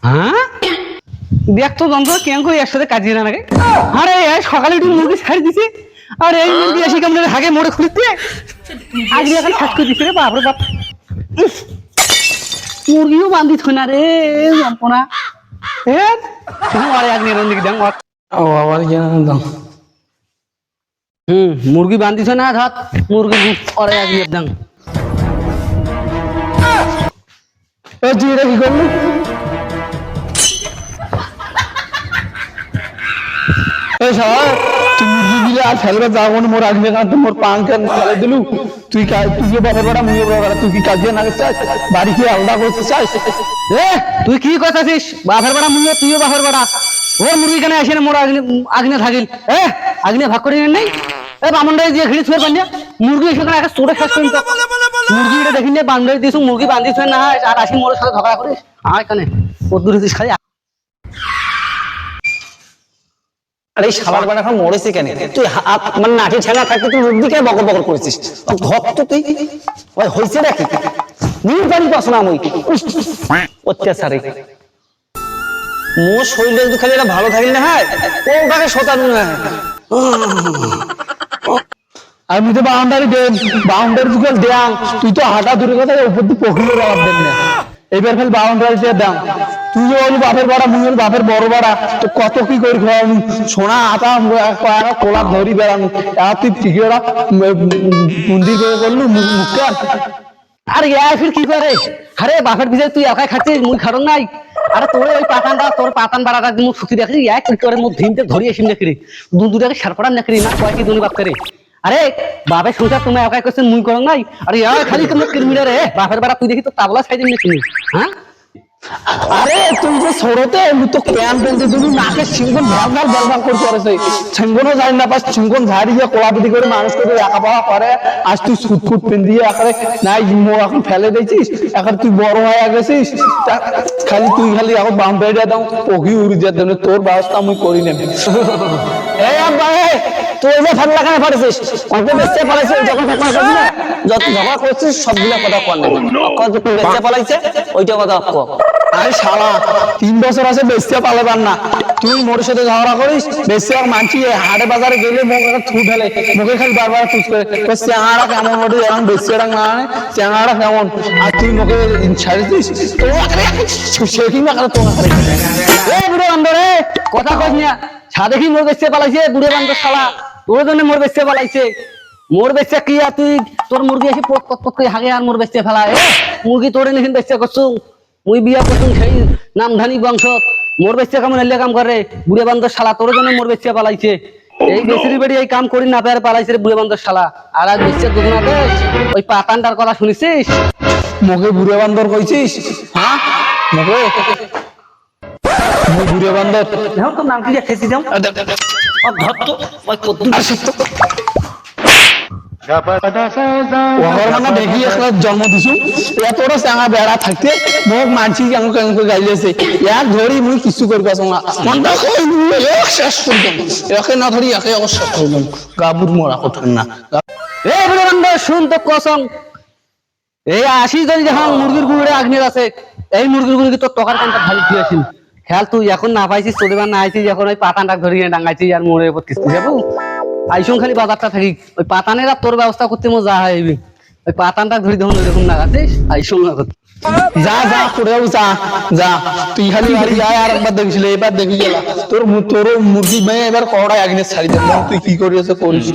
হ্যাঁ দেখ তো যন্ত্র কেন করে একসাথে কাজিয়ে না লাগে। আরে সকালে একটু মুরগি ছাড়ি দিছে আর এই মুরগি এসে কেমন হাগে মোড়ে খুলতে আজ এখন ছাট করে দিছে রে বাপরে বাপ। মুরগিও বান্ধি থই না রে যন্ত্রণা আরে আগে দিকে দেখ আবার দাম মুরগি বান্ধিছ না ধর মুরগি পরে আগে দাম তুই এটা কি করলি? তুই মুরগি দিলে আর ফেলবে যাবো না মোর আগে মোর পান কেন ফেলে দিলু তুই তুই বাবার বেড়া মুয়ে বেড়া তুই কি কাজে না চাস বাড়ি কি আলাদা করতে চাস? তুই কি কথাছিস বাপের বেড়া মুয়ে তুইও বাপের বেড়া ওর মুরগি কেন আসে না মোর আগ্নে থাকিল আগ্নে ভাগ করে নেই বামনটাই দিয়ে ঘিরে ছুঁয়ে পানি মুরগি এসে একটা চোটে শেষ করি মুরগি এটা দেখিনি বান্ধাই দিয়েছো মুরগি বান্ধিছ না আর আসি মোর সাথে ঝগড়া করিস আর কেন কদ্দুর হচ্ছিস খালি। আরে শালার বেড়া এখন মরেছে কেন? তুই হাত মানে নাঠি ঠেলা থাকতে তুই মুখ দিকে বকর বকর করেছিস ভক্ত তুই ওই হয়েছে নাকি নিউ পানি পাস না মই অত্যাচারে মোর শরীরে যদি খালি এটা ভালো থাকিল না হয় ওটাকে শতানু না আমি তো বাউন্ডারি দেন বাউন্ডারি যুগল দেয়াং তুই তো হাঁটা দূরে কথা উপর দিয়ে পকড়ে জবাব দেন না এবার খালি বাউন্ডারি দিয়ে দাম তুই যে ওই বাপের বাড়া মুই বাপের বড় বাড়া তো কত কি করি খাওয়ানি সোনা আটা কোলা ধরি বেড়ানো আর তুই ঠিকই ওরা মন্দির করে করলু মুখটা আরে ফির কি করে আরে বাপের ভিতরে তুই একাই খাচ্ছিস মুই খারং নাই আরে তোর ওই পাতানটা তোর পাতান বাড়াটা মুখ শুকি দেখি এক করে মুখ ধিমতে ধরি আসিম নাকি দুটাকে সারপড়ান নাকি না কয় কি দুনি বাপ করে আরে বাপের সংসার তুমি একাই করছেন মুই করং নাই আরে খালি তোমার কিরমিরা রে বাপের বাড়া তুই দেখি তো তাবলা খাই দিবি নাকি হ্যাঁ? আরে তুই যে সরতে তো প্যান পেনতে তুমি নাকে সিংহন ভ্যাল ভ্যাল করতে পারছে সিংহনও জানি না পাস সিংহন ঝাড়ি দিয়ে কোলাপিটি করে মানুষ করে একা পাওয়া করে আজ তুই সুট ফুট পেন দিয়ে একারে নাই এখন ফেলে দিয়েছিস এখন তুই বড় হয়ে গেছিস খালি তুই খালি এখন বাম বেড়ে দাও পকি উড়ি যেতে তোর ব্যবস্থা আমি করি নেব এই আব্বা তুই যে ফাল্লা খানে পারিস অল্প বেচতে পালাইছিস যখন ফেকমা করবি না যত ঝগড়া করছিস সবগুলা কথা কর নেব কত বেচতে পালাইছে ওইটা কথা কর। আরে শালা 3 বছর আছে বেচতে পালাবার না তুই মোর সাথে ঝগড়া করিস বেচতে আর মানছি হাটে বাজারে গেলে মুখে থু ফেলে মুখে খালি বারবার ফুস করে চেঙ্গাড়া কেমন ওটি এখন বেচতে না চেঙ্গাড়া কেমন আর তুই মুখে ছাড়ি দিস সেখিং না করে তোমার বুড়ো বান্ধরে কথা কইস না সাদেখি মোর বেচতে পালাইছে বুড়ো বান্ধব শালা তোর জন্য মোর বেচতে পালাইছে মোর বেচতে কি আর তুই তোর মুরগি এসে পট পট করে হাগে আর মোর বেচতে ফেলা মুরগি তোরে নিখিন বেচতে করছু মুই বিয়া করছুম সেই নামধানী বংশ মোর বেচতে কেমন এলে কাম করে বুড়ো বান্ধব শালা তোর জন্য মোর বেচতে পালাইছে এই বেসিরি বেড়ি এই কাম করি না পেয়ে পালাইছে রে বুড়ো বান্ধব শালা আর আজ বেচতে দুজনাতে ওই পাতানটার কথা শুনিছিস মুখে বুড়ো বান্দর কইছিস হ্যাঁ মুখে বুড়ো বান্দর দেখো তো নাম কি খেয়েছি যাও ধর তো ওই কদ্দুর দেখি জন্ম দিছু এতটা চাঙা বেড়া থাকতে মোক মানছি গাইলেছে ইয়াক ধরি মুই কিছু করবো শেষ করতাম একে না ধরি একে শেষ করলাম গাবুর মরা কথা না শুন তো কসম এই 80 জন যখন মুরগির গুড়ে আগ্নের আছে এই মুরগির গুড়ি তোর টকার কানটা খালি দিয়েছিল খেয়াল তুই এখন না পাইছিস তোদের না আইছিস এখন ওই পাতানটা ধরিয়ে ডাঙাইছিস আর মোড়ের উপর কিস্তি যাবো আইসং খালি বাজারটা থাকি ওই পাতানের আর তোর ব্যবস্থা করতে মো যা হয় ওই পাতানটা ধরি দেখুন এরকম না গাছিস আইসং না করতে যা যা করেও যা যা তুই খালি বাড়ি যায় আর একবার দেখিস এবার দেখি গেলা তোর মুরগি মেয়ে এবার কড়াই আগ্নে ছাড়ি দেন তুই কি করিস করিস